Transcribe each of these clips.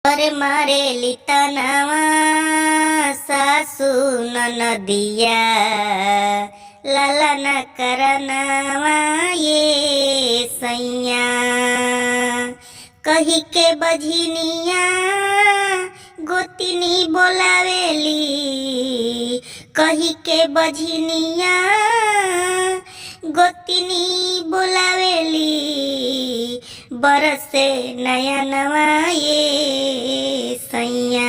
अरे मारे लितनवा सासू ननदिया लाला न करनवा ये सैया कही के बझिनिया गोतिनी बोलावेली कही के बझिनिया गोतिनी बोलावेली बरसे नया नवा ये सैया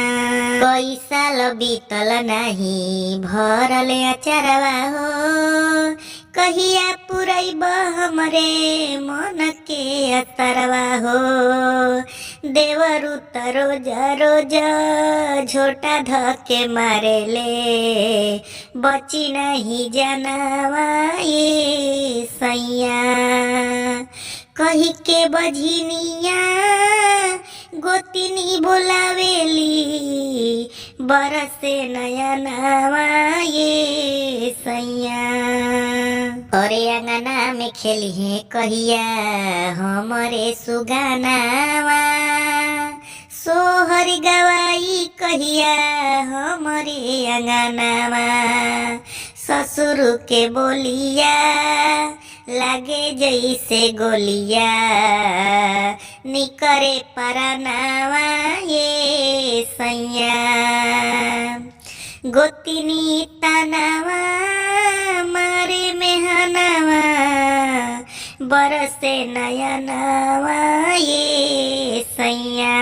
कई साल बीतल नहीं भरल अचरवा हो कहिया पुरैब हमरे मन के असरवा हो देवरु त रोज रोज झोटा धके मारेले बची नहीं जानवा ये सैया कही के बझिनिया गोतिनी बोलावेली बरसे नया नवा ये सैया अरे अंगना में खेली है कहिया हमरे सुगानावा सोहरी गवाई कहिया हमरे अंगनावा ससुर के बोलिया लागे जैसे गोलिया निकरे परनावा ये सैया गोतिनी तनावा मारे मेहनावा बरसे नया नवा ये सैया।